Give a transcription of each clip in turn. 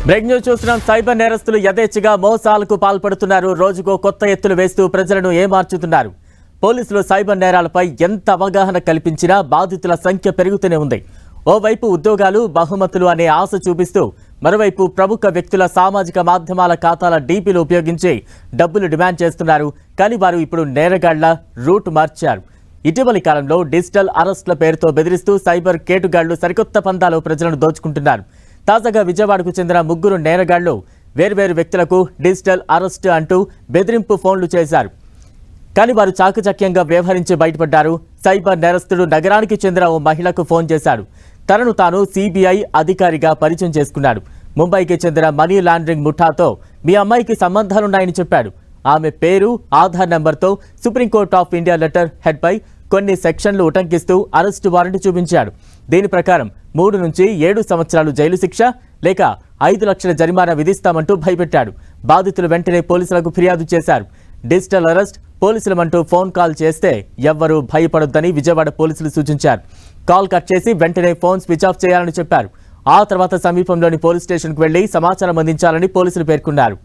Break news చూస్తున్నాం. Cyber నేరస్తులు యథేచ్ఛగా మోసాలకు పాల్పడుతున్నారు. రోజుకో కొత్త ఎత్తులు వేస్తూ ప్రజలను ఏమార్చుతున్నారు. పోలీసులు సైబర్ నేరాలపై ఎంత అవగాహన కల్పించినా బాధితుల సంఖ్య పెరుగుతూనే ఉంది. ఓవైపు ఉద్యోగాలు, బహుమతులు అనే ఆశ చూపిస్తూ మరోవైపు ప్రముఖ వ్యక్తుల సామాజిక మాధ్యమాల ఖాతాల డీపీలు ఉపయోగించి డబ్బులు డిమాండ్ చేస్తున్నారు. కానీ వారు ఇప్పుడు నేరగాళ్ల రూట్ మార్చారు. ఇటీవలి కాలంలో డిజిటల్ అరెస్టుల పేరుతో బెదిరిస్తూ సైబర్ కేటుగాళ్లు సరికొత్త పందాలో ప్రజలను దోచుకుంటున్నారు. తాజాగా విజయవాడకు చెందిన 3 నేరగాళ్లు వేర్వేరు వ్యక్తులకు డిజిటల్ అరెస్ట్ అంటూ బెదిరింపు ఫోన్లు చేశారు. కానీ వారు చాకచక్యంగా వ్యవహరించి బయటపడ్డారు. సైబర్ నేరస్తుడు నగరానికి చెందిన ఓ మహిళకు ఫోన్ చేశాడు. తనను తాను సిబిఐ అధికారిగా పరిచయం చేసుకున్నాడు. ముంబైకి చెందిన మనీ లాండరింగ్ ముఠాతో మీ అమ్మాయికి సంబంధాలున్నాయని చెప్పాడు. ఆమె పేరు, ఆధార్ నంబర్తో సుప్రీంకోర్టు ఆఫ్ ఇండియా లెటర్ హెడ్పై కొన్ని సెక్షన్లు ఉటంకిస్తూ అరెస్టు వారెంట్ చూపించాడు. దీని ప్రకారం 3 నుంచి 7 సంవత్సరాలు జైలు శిక్ష లేక 5 లక్షల జరిమానా విధిస్తామంటూ భయపెట్టాడు. బాధితులు వెంటనే పోలీసులకు ఫిర్యాదు చేశారు. డిజిటల్ అరెస్ట్, పోలీసులమంటూ ఫోన్ కాల్ చేస్తే ఎవ్వరూ భయపడొద్దని విజయవాడ పోలీసులు సూచించారు. కాల్ కట్ చేసి వెంటనే ఫోన్ స్విచ్ ఆఫ్ చేయాలని చెప్పారు. ఆ తర్వాత సమీపంలోని పోలీస్ స్టేషన్కు వెళ్లి సమాచారం అందించాలని పోలీసులు పేర్కొన్నారు.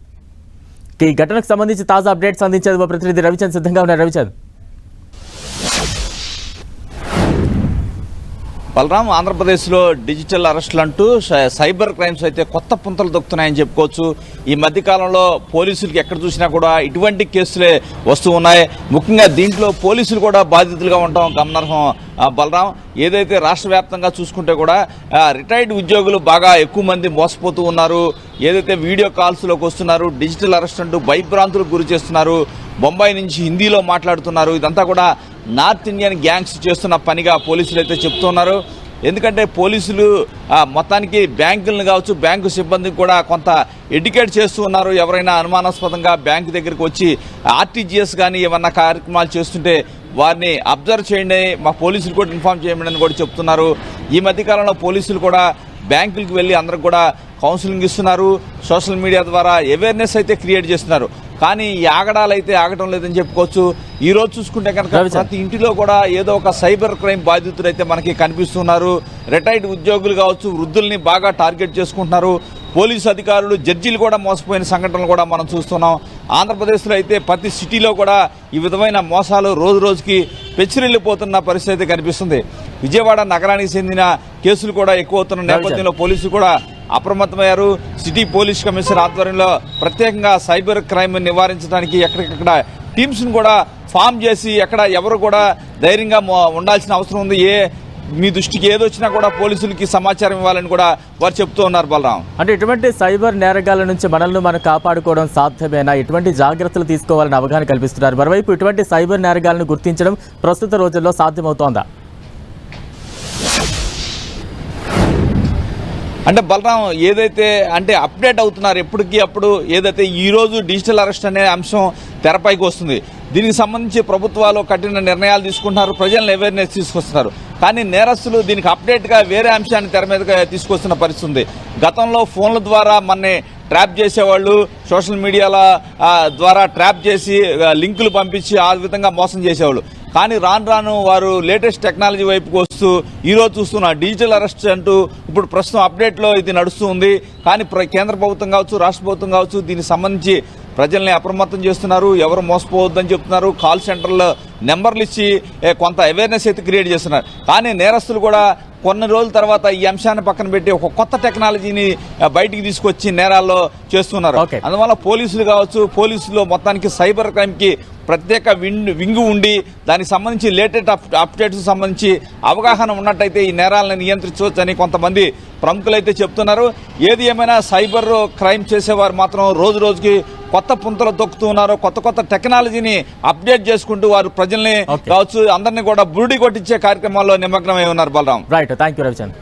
ఈ ఘటనకు సంబంధించి తాజా అప్డేట్స్ అందించేందుకు ప్రతినిధి రవిచంద్ సిద్ధంగా ఉన్నారు. రవిచంద్, బలరాం, ఆంధ్రప్రదేశ్లో డిజిటల్ అరెస్టులు అంటూ సైబర్ క్రైమ్స్ అయితే కొత్త పుంతలు దొక్కుతున్నాయని చెప్పుకోవచ్చు. ఈ మధ్యకాలంలో పోలీసులకి ఎక్కడ చూసినా కూడా ఇటువంటి కేసులే వస్తూ ఉన్నాయి. ముఖ్యంగా దీంట్లో పోలీసులు కూడా బాధితులుగా ఉండటం గమనార్హం. బలరాం, ఏదైతే రాష్ట్ర వ్యాప్తంగా చూసుకుంటే కూడా రిటైర్డ్ ఉద్యోగులు బాగా ఎక్కువ మంది మోసపోతూ ఉన్నారు. ఏదైతే వీడియో కాల్స్లోకి వస్తున్నారు, డిజిటల్ అరెస్ట్ అంటూ భయభ్రాంతులకు గురి చేస్తున్నారు. బొంబాయి నుంచి హిందీలో మాట్లాడుతున్నారు. ఇదంతా కూడా నార్త్ ఇండియన్ గ్యాంగ్స్ చేస్తున్న పనిగా పోలీసులు అయితే చెప్తున్నారు. ఎందుకంటే పోలీసులు మొత్తానికి బ్యాంకులను కావచ్చు, బ్యాంకు సిబ్బందికి కూడా కొంత ఎడ్యుకేట్ చేస్తూ ఉన్నారు. ఎవరైనా అనుమానాస్పదంగా బ్యాంకు దగ్గరికి వచ్చి ఆర్టీజీఎస్ కానీ ఏమన్నా కార్యక్రమాలు చేస్తుంటే వారిని అబ్జర్వ్ చేయండి, మా పోలీసులు కూడా ఇన్ఫార్మ్ చేయమని అని కూడా చెప్తున్నారు. ఈ మధ్యకాలంలో పోలీసులు కూడా బ్యాంకులకు వెళ్ళి అందరికి కూడా కౌన్సిలింగ్ ఇస్తున్నారు. సోషల్ మీడియా ద్వారా అవేర్నెస్ అయితే క్రియేట్ చేస్తున్నారు. కానీ ఈ ఆగడాలు అయితే ఆగటం లేదని చెప్పుకోవచ్చు. ఈ రోజు చూసుకుంటే కనుక ప్రతి ఇంటిలో కూడా ఏదో ఒక సైబర్ క్రైమ్ బాధితులు అయితే మనకి కనిపిస్తున్నారు. రిటైర్డ్ ఉద్యోగులు కావచ్చు, వృద్ధుల్ని బాగా టార్గెట్ చేసుకుంటున్నారు. పోలీసు అధికారులు, జడ్జీలు కూడా మోసపోయిన సంఘటనలు కూడా మనం చూస్తున్నాం. ఆంధ్రప్రదేశ్లో అయితే ప్రతి సిటీలో కూడా ఈ విధమైన మోసాలు రోజు రోజుకి పెచ్చిరెళ్లిపోతున్న పరిస్థితి కనిపిస్తుంది. విజయవాడ నగరానికి చెందిన కేసులు కూడా ఎక్కువ అవుతున్న నేపథ్యంలో పోలీసులు కూడా అప్రమత్తమయ్యారు. సిటీ పోలీస్ కమిషనర్ ఆధ్వర్యంలో ప్రత్యేకంగా సైబర్ క్రైమ్ నివారించడానికి ఎక్కడికక్కడ టీమ్స్ ను కూడా ఫామ్ చేసి ఎక్కడ ఎవరు కూడా ధైర్యంగా ఉండాల్సిన అవసరం ఉంది. మీ దృష్టికి ఏదొచ్చినా కూడా పోలీసులకి సమాచారం ఇవ్వాలని కూడా వారు చెప్తూ ఉన్నారు. బలరాం, అంటే ఇటువంటి సైబర్ నేరగాల నుంచి మనల్ని మనం కాపాడుకోవడం సాధ్యమేనా? ఎటువంటి జాగ్రత్తలు తీసుకోవాలని అవగాహన కల్పిస్తున్నారు. మరోవైపు ఇటువంటి సైబర్ నేరగాలను గుర్తించడం ప్రస్తుత రోజుల్లో సాధ్యమవుతోందా? అంటే బలరాం, ఏదైతే అంటే అప్డేట్ అవుతున్నారు ఎప్పటికీ అప్పుడు. ఏదైతే ఈ రోజు డిజిటల్ అరెస్ట్ అనే అంశం తెరపైకి వస్తుంది. దీనికి సంబంధించి ప్రభుత్వాలు కఠిన నిర్ణయాలు తీసుకుంటున్నారు, ప్రజలను అవేర్నెస్ తీసుకొస్తున్నారు. కానీ నేరస్తులు దీనికి అప్డేట్గా వేరే అంశాన్ని తెర మీదగా తీసుకొస్తున్న పరిస్థితి ఉంది. గతంలో ఫోన్ల ద్వారా మనని ట్రాప్ చేసేవాళ్ళు, సోషల్ మీడియాల ద్వారా ట్రాప్ చేసి లింకులు పంపించి ఆ విధంగా మోసం చేసేవాళ్ళు. కానీ రాను రాను వారు లేటెస్ట్ టెక్నాలజీ వైపుకు వస్తూ ఈరోజు చూస్తున్న డిజిటల్ అరెస్ట్ అంటూ ఇప్పుడు ప్రస్తుతం అప్డేట్లో ఇది నడుస్తూ ఉంది. కానీ కేంద్ర ప్రభుత్వం కావచ్చు, రాష్ట్ర ప్రభుత్వం కావచ్చు దీనికి సంబంధించి ప్రజల్ని అప్రమత్తం చేస్తున్నారు. ఎవరు మోసపోవద్దని చెప్తున్నారు. కాల్ సెంటర్లో నెంబర్లు ఇచ్చి కొంత అవేర్నెస్ అయితే క్రియేట్ చేస్తున్నారు. కానీ నేరస్తులు కూడా కొన్ని రోజుల తర్వాత ఈ అంశాన్ని పక్కన పెట్టి ఒక కొత్త టెక్నాలజీని బయటికి తీసుకొచ్చి నేరాల్లో చేస్తున్నారు. అందువల్ల పోలీసులు కావచ్చు, పోలీసులు మొత్తానికి సైబర్ క్రైమ్ కి ప్రత్యేక వింగు ఉండి దానికి సంబంధించి లేటెస్ట్ అప్డేట్స్ సంబంధించి అవగాహన ఉన్నట్టయితే ఈ నేరాలను నియంత్రించవచ్చు అని కొంతమంది ప్రముఖులు అయితే చెప్తున్నారు. ఏది ఏమైనా సైబర్ క్రైమ్ చేసేవారు మాత్రం రోజు రోజుకి కొత్త పుంతలు తొక్కుతూ ఉన్నారు. కొత్త కొత్త టెక్నాలజీని అప్డేట్ చేసుకుంటూ వారు ప్రజల్ని కావచ్చు అందరినీ కూడా బురుడి కొట్టించే కార్యక్రమాల్లో నిమగ్నమై ఉన్నారు. Balaram, right, thank you Ravichand.